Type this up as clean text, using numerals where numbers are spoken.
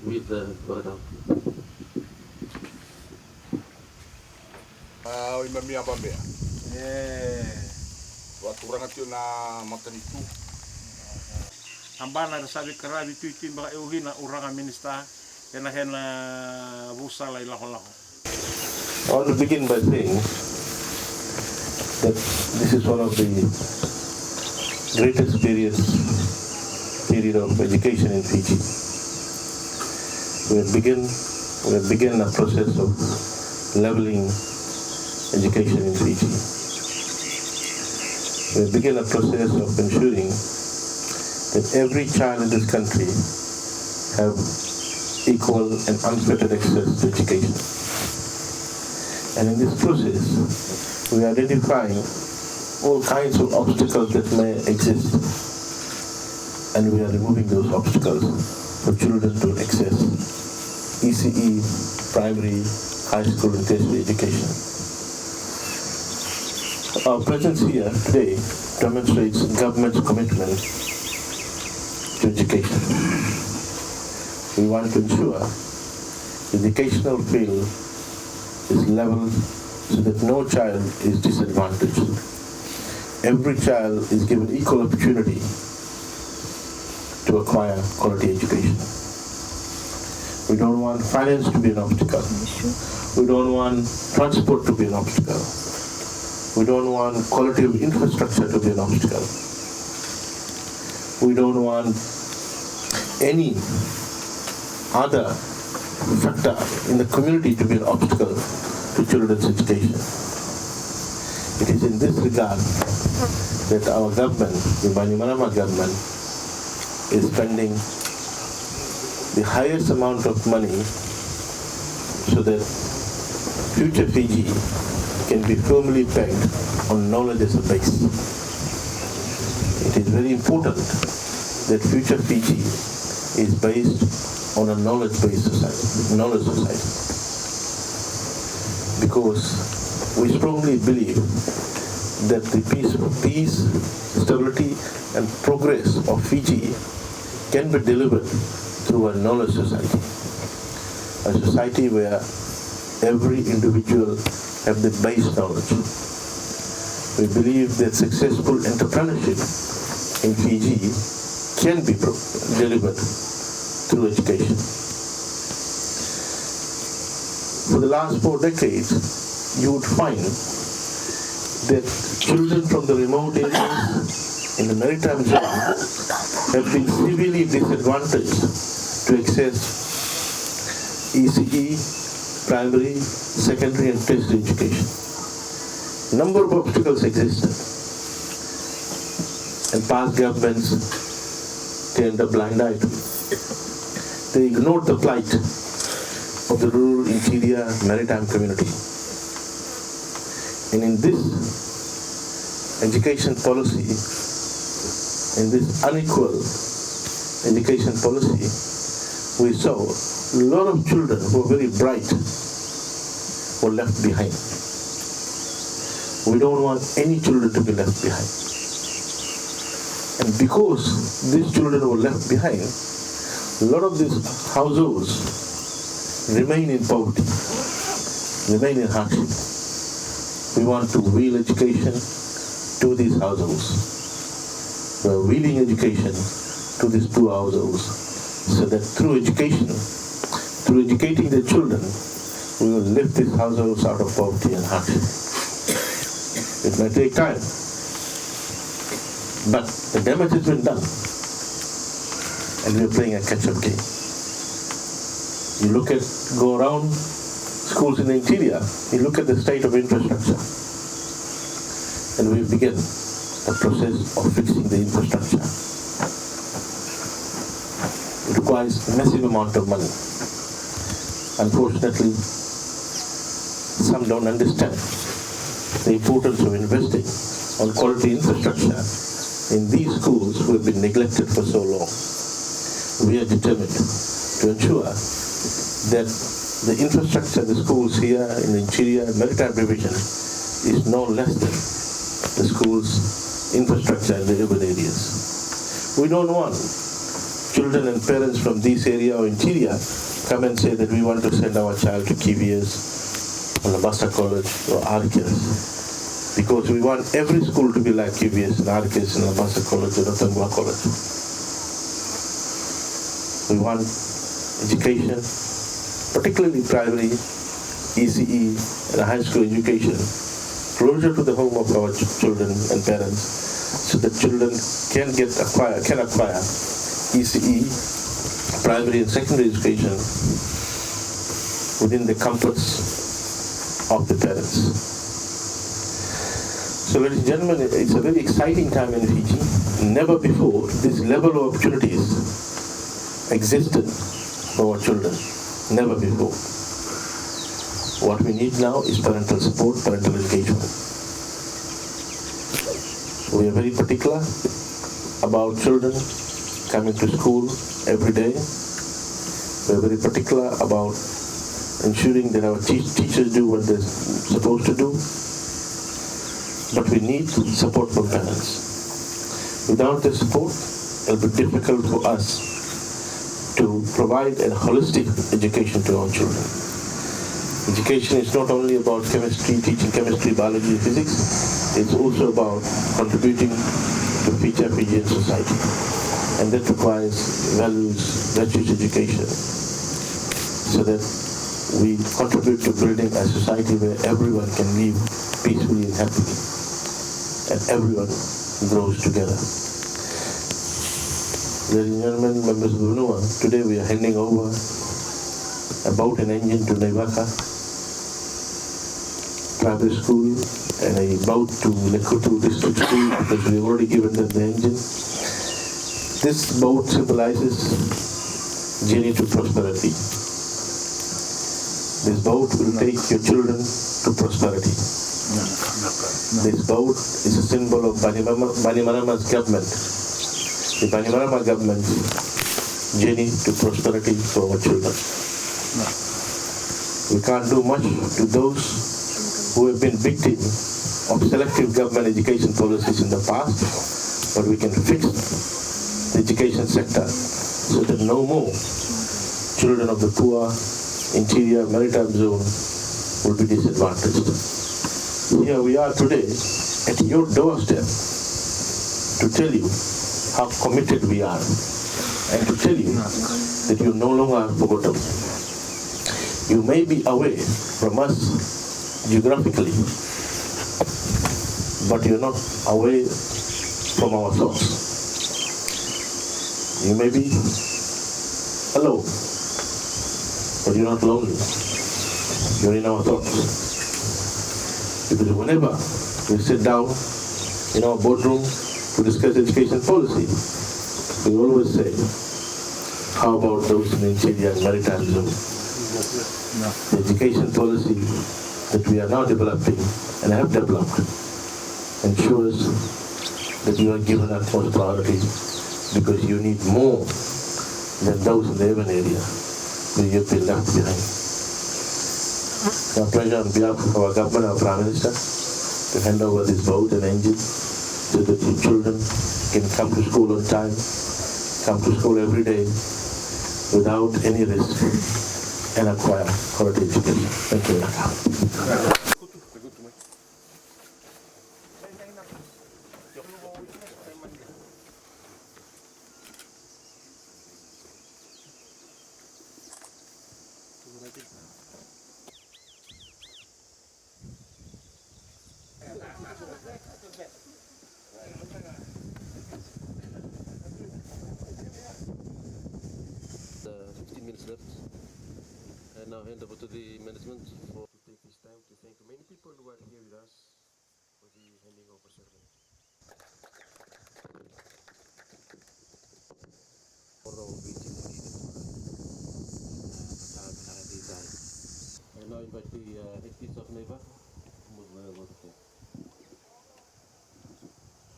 with the photo. Ima mia bambea. Waturanga tio na matanitu. Ambana da sabi karabi tuiti ba euhina uranga minista hena busala ilaho. I want to begin by saying that this is one of the greatest period of education in Fiji. We have begun a process of leveling education in Fiji. We have begun a process of ensuring that every child in this country have equal and unfettered access to education. And in this process, we are identifying all kinds of obstacles that may exist, and we are removing those obstacles for children to access ECE, primary, high school and tertiary education. Our presence here today demonstrates government's commitment to education. We want to ensure the educational field is level so that no child is disadvantaged. Every child is given equal opportunity to acquire quality education. We don't want finance to be an obstacle. We don't want transport to be an obstacle. We don't want quality of infrastructure to be an obstacle. We don't want any other factor in the community to be an obstacle to children's education. It is in this regard that our government, the Bainimarama government, is spending the highest amount of money so that future Fiji can be firmly pegged on knowledge as a base. It is very important that future Fiji is based on a knowledge-based society, because we strongly believe that the peace, stability, and progress of Fiji can be delivered through a knowledge society, a society where every individual have the base knowledge. We believe that successful entrepreneurship in Fiji can be delivered through education. For the last 4 decades, you would find that children from the remote areas in the maritime zone have been severely disadvantaged to access ECE, primary, secondary and tertiary education. Number of obstacles existed, and past governments turned a blind eye to it. They ignored the plight of the rural interior maritime community. And in this education policy, in this unequal education policy, we saw a lot of children who were very bright were left behind. We don't want any children to be left behind. And because these children were left behind, a lot of these households remain in poverty, remain in hardship. We want to wheel education to these households. We are wheeling education to these two households, so that through education, through educating their children, we will lift these households out of poverty and hardship. It may take time, but the damage has been done, and we are playing a catch-up game. You go around schools in the interior, you look at the state of infrastructure, and we begin the process of fixing the infrastructure. It requires a massive amount of money. Unfortunately, some don't understand the importance of investing on quality infrastructure in these schools who have been neglected for so long. We are determined to ensure that the infrastructure of the schools here in the interior maritime division is no less than the schools' infrastructure in the urban areas. We don't want children and parents from this area or interior come and say that we want to send our child to KVS or Naivaka College or RKS, because we want every school to be like KVS and RKS and Naivaka College or Naivaka College. We want education, particularly primary, ECE and high school education, closer to the home of our children and parents, so that children can acquire ECE, primary and secondary education within the comforts of the parents. So ladies and gentlemen, it's a very exciting time in Fiji. Never before this level of opportunities existed for our children. Never before. What we need now is parental support, parental engagement. We are very particular about children coming to school every day. We are very particular about ensuring that our teachers do what they're supposed to do. But we need support from parents. Without the support, it will be difficult for us to provide a holistic education to our children. Education is not only about chemistry, teaching chemistry, biology, and physics. It's also about contributing to Fijian society. And that requires values, virtues education, so that we contribute to building a society where everyone can live peacefully and happily, and everyone grows together. Ladies and gentlemen, members of the UNUA, today we are handing over a boat and engine to Naivaka Primary School and a boat to Lekutu District School, because we've already given them the engine. This boat symbolizes journey to prosperity. This boat will take your children to prosperity. This boat is a symbol of Bainimarama's government. The Bainimarama government journey to prosperity for our children. We can't do much to those who have been victims of selective government education policies in the past, but we can fix the education sector so that no more children of the poor, interior, maritime zone will be disadvantaged. Here we are today at your doorstep to tell you how committed we are and to tell you that you no longer are forgotten. You may be away from us geographically, but you're not away from our thoughts. You may be alone, but you're not lonely. You're in our thoughts. Because whenever we sit down in our boardroom to discuss education policy, we always say, how about those in the interior and maritime zone? The education policy that we are now developing and have developed ensures that you are given utmost priority, because you need more than those in the urban area where you've been left behind. It's our pleasure on behalf of our government, our Prime Minister, to hand over this boat and engine so that your children can come to school on time, come to school every day without any risk, and acquire quality education. Thank you. Left, and now hand over to the management to take this time to thank many people who are here with us for the handing over ceremony. And now invite the head teacher of Naivaka.